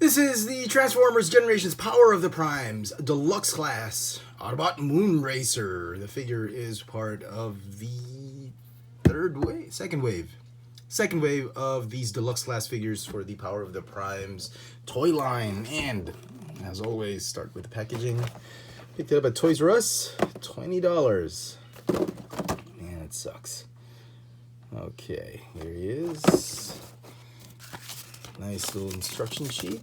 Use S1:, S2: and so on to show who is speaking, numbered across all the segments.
S1: This is the Transformers Generations Power of the Primes Deluxe Class Autobot Moonracer. The figure is part of the second wave of these Deluxe Class figures for the Power of the Primes toy line. And as always, start with the packaging. Picked it up at Toys R Us, $20. Man, it sucks. Okay, here he is. Nice little instruction sheet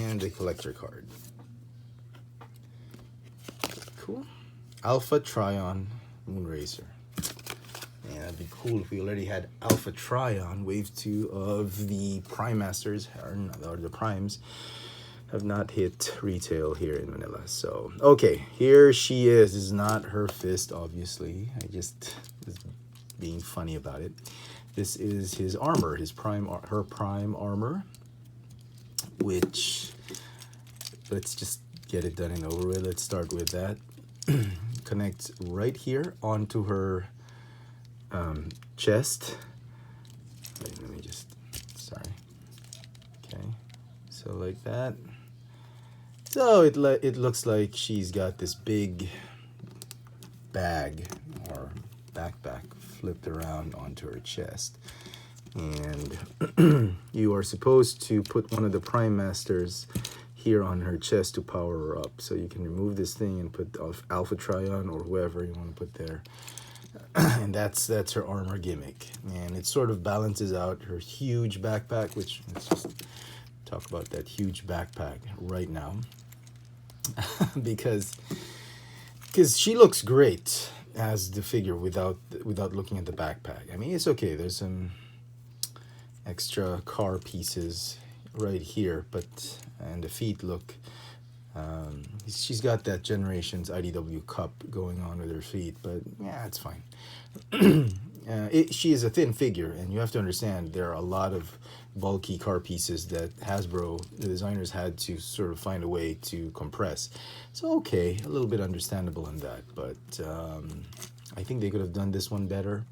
S1: and a collector card. Cool. Alpha Trion Moonracer. Yeah, that'd be cool if we already had Alpha Trion. Wave 2 of the Prime Masters, or the Primes, have not hit retail here in Manila. So, okay, here she is. This is not her fist, obviously. I just was being funny about it. This is his armor, her prime armor, which, let's just get it done and over with. Let's start with that. Connects right here onto her chest. Wait, let me just, sorry. Okay, so like that. So it looks like she's got this big bag or backpack flipped around onto her chest, and you are supposed to put one of the Prime Masters here on her chest to power her up. So you can remove this thing and put Alpha Trion or whoever you want to put there, and that's her armor gimmick. And it sort of balances out her huge backpack, which, let's just talk about that huge backpack right now. because she looks great as the figure without looking at the backpack. I mean, it's okay. There's some extra car pieces right here, and the feet look. She's got that Generations IDW cup going on with her feet, but yeah, it's fine. She is a thin figure, and you have to understand there are a lot of bulky car pieces that Hasbro, the designers, had to sort of find a way to compress. So okay, a little bit understandable on that, but I think they could have done this one better.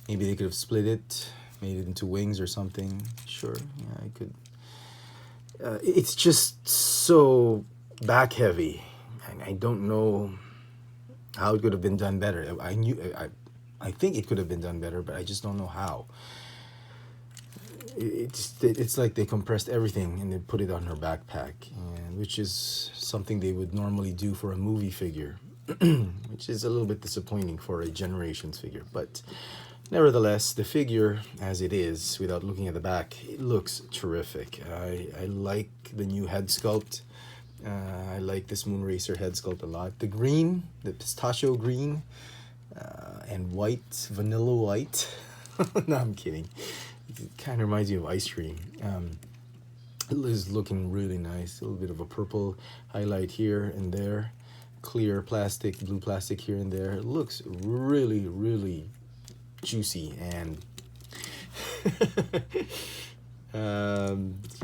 S1: Maybe they could have split it, made it into wings or something. Sure, yeah, I could. It's just so back heavy, and I don't know how it could have been done better. I think it could have been done better, but I just don't know how. It's like they compressed everything and they put it on her backpack, and which is something they would normally do for a movie figure, which is a little bit disappointing for a Generations figure. But nevertheless, the figure as it is, without looking at the back, it looks terrific. I like the new head sculpt. I like this Moonracer head sculpt a lot. The green, the pistachio green, and white, vanilla white. No, I'm kidding. It kind of reminds me of ice cream. It is looking really nice. A little bit of a purple highlight here and there. Clear plastic, blue plastic here and there. It looks really, really juicy, and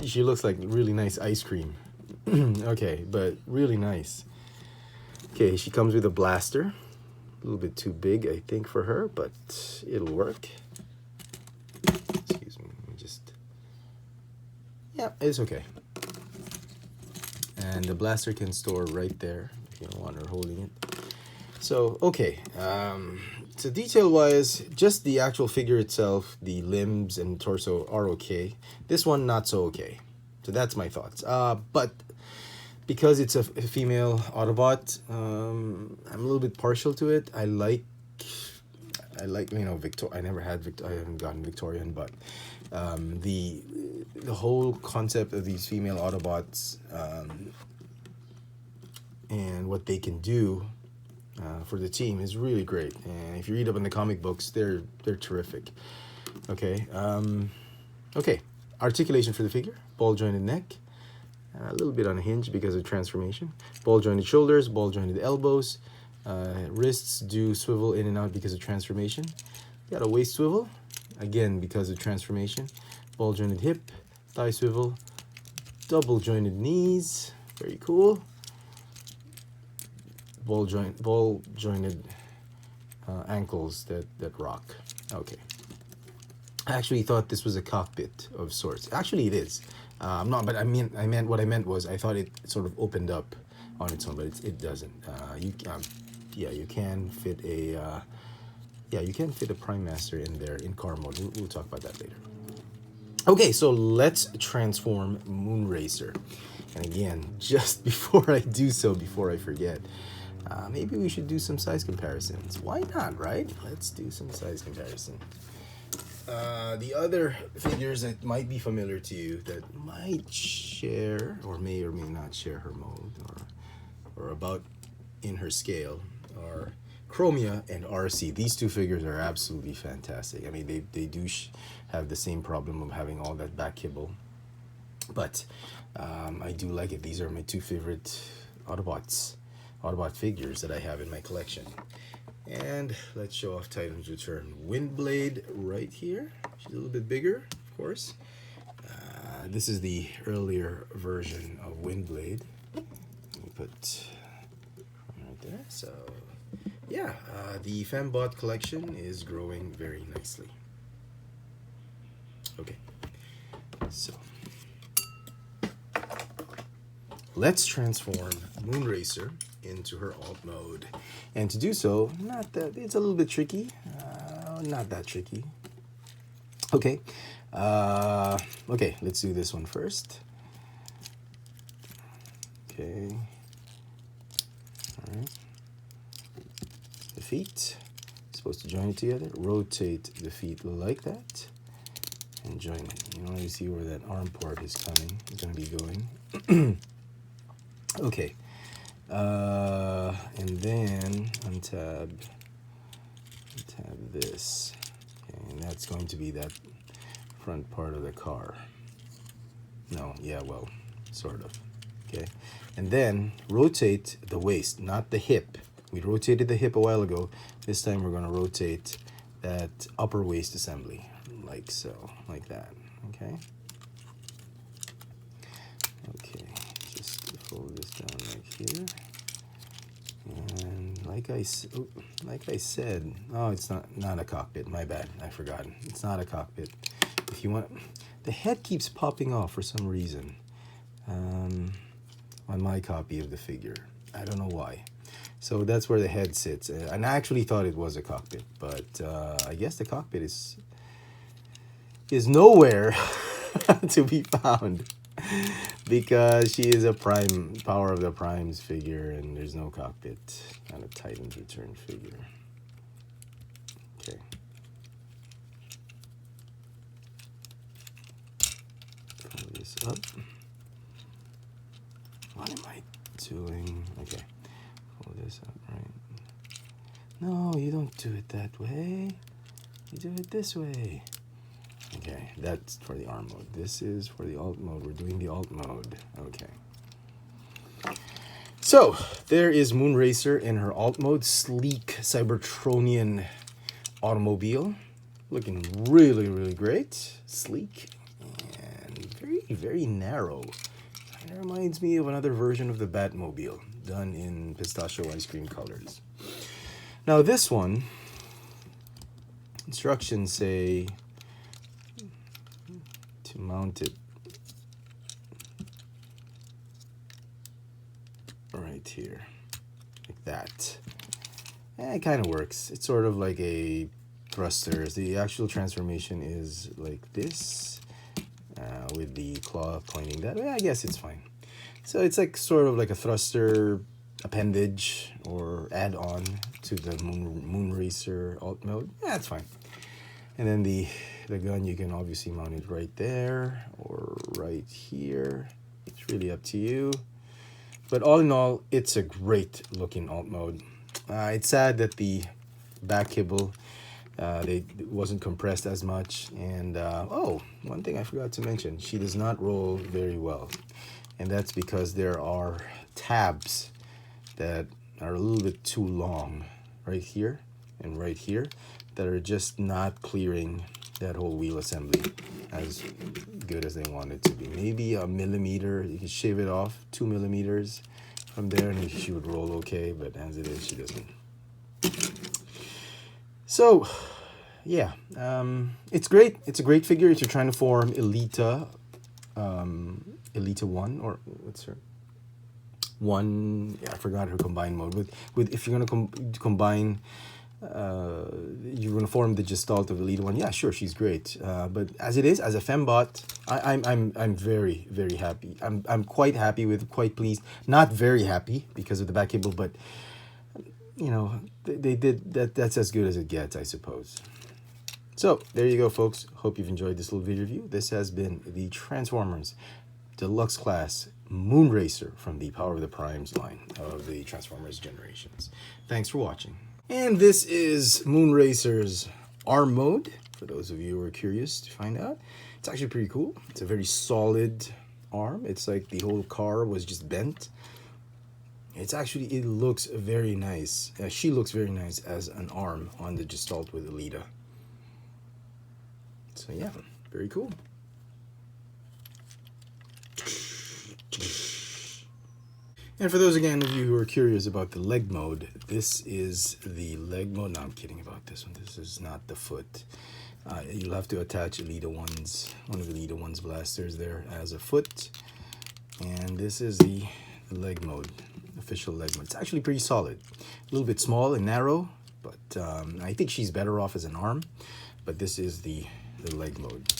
S1: she looks like really nice ice cream. Okay, but really nice. Okay, she comes with a blaster. A little bit too big, I think, for her, but it'll work. Excuse me, let me just... Yeah, it's okay. And the blaster can store right there if you don't want her holding it. So, okay. So detail-wise, just the actual figure itself, the limbs and torso are okay. This one, not so okay. So that's my thoughts. But because it's a female Autobot, I'm a little bit partial to it. I like I haven't gotten Victorian, but the whole concept of these female Autobots and what they can do for the team is really great. And if you read up in the comic books, they're terrific. Okay, okay. Articulation for the figure: ball jointed neck. A little bit on a hinge because of transformation. Ball jointed shoulders, ball jointed elbows. Wrists do swivel in and out because of transformation. Got a waist swivel, again because of transformation. Ball jointed hip, thigh swivel, double jointed knees, very cool. Ball jointed ankles that rock. Okay. I actually thought this was a cockpit of sorts. Actually, it is. Not, but I meant what I meant was I thought it sort of opened up on its own, but it doesn't. Yeah, you can fit a you can fit a Prime Master in there in car mode. We'll talk about that later. Okay, so let's transform Moonracer. And again, just before I do so, before I forget, maybe we should do some size comparisons. Why not, right? Let's do some size comparison. The other figures that might be familiar to you that might share or may not share her mode or about in her scale are Chromia and RC. These two figures are absolutely fantastic. I mean, they do have the same problem of having all that back kibble, but I do like it. These are my two favorite Autobot figures that I have in my collection. And let's show off Titan's Return. Windblade right here. She's a little bit bigger, of course. This is the earlier version of Windblade. Let me put right there. So, yeah, the Fembot collection is growing very nicely. Okay, so let's transform Moonracer into her alt mode, and to do so, it's a little bit tricky, not that tricky. Okay, okay, let's do this one first. Okay, all right, the feet, supposed to join it together, rotate the feet like that, and join it. You know, you see where that arm port is coming, it's going to be going. Okay. And then untab this. Okay, and that's going to be that front part of the car. No, yeah, well, sort of. Okay. And then rotate the waist, not the hip. We rotated the hip a while ago. This time we're going to rotate that upper waist assembly, like so, like that. Okay. Okay, just fold this down like here. And like I said, oh, it's not a cockpit. My bad, I forgot. It's not a cockpit. If you want, the head keeps popping off for some reason on my copy of the figure. I don't know why. So that's where the head sits. And I actually thought it was a cockpit, but I guess the cockpit is nowhere to be found. Because she is a Prime, Power of the Primes figure, and there's no cockpit on a Titan's Return figure. Okay. Pull this up. What am I doing? Okay. Pull this up, right? No, you don't do it that way. You do it this way. Okay, that's for the arm mode. This is for the alt mode. We're doing the alt mode. Okay. So, there is Moonracer in her alt mode. Sleek Cybertronian automobile. Looking really, really great. Sleek and very, very narrow. It reminds me of another version of the Batmobile done in pistachio ice cream colors. Now this one, instructions say to mount it right here, like that. And it kind of works. It's sort of like a thruster. The actual transformation is like this, with the claw pointing that way. I guess it's fine. So it's like sort of like a thruster appendage or add-on to the Moonracer alt mode. Yeah, it's fine. And then the gun, you can obviously mount it right there or right here. It's really up to you. But all in all, it's a great looking alt mode. It's sad that the back kibble it wasn't compressed as much. And oh, one thing I forgot to mention, she does not roll very well. And that's because there are tabs that are a little bit too long right here and right here that are just not clearing that whole wheel assembly as good as they want it to be. Maybe a millimeter, you can shave it off 2 millimeters from there and she would roll okay, but as it is, she doesn't. So yeah, it's great. It's a great figure if you're trying to form Elita, Elita 1, or what's her? One, yeah, I forgot her combined mode. With if you're gonna combine, you're gonna form the Gestalt of Elita 1. Yeah, sure, she's great. But as it is, as a fembot, I'm very, very happy. I'm quite happy with, quite pleased. Not very happy because of the back cable, but you know, they did that. That's as good as it gets, I suppose. So there you go, folks. Hope you've enjoyed this little video review. This has been the Transformers Deluxe Class Moonracer from the Power of the Primes line of the Transformers generations. Thanks for watching. And this is Moonracer's arm mode, for those of you who are curious to find out. It's actually pretty cool. It's a very solid arm. It's like the whole car was just bent. It's actually, it looks very nice. She looks very nice as an arm on the Gestalt with Elita. So yeah, very cool. And for those again of you who are curious about the leg mode, this is the leg mode. No, I'm kidding about this one. This is not the foot. You'll have to attach Elita 1's, one of Elita 1's blasters there as a foot. And this is the leg mode, official leg mode. It's actually pretty solid. A little bit small and narrow, but I think she's better off as an arm. But this is the leg mode.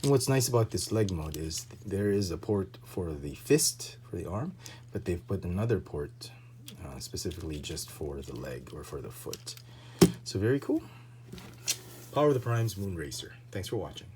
S1: And what's nice about this leg mode is there is a port for the fist, for the arm, but they've put another port specifically just for the leg or for the foot. So very cool. Power of the Primes Moonracer. Thanks for watching.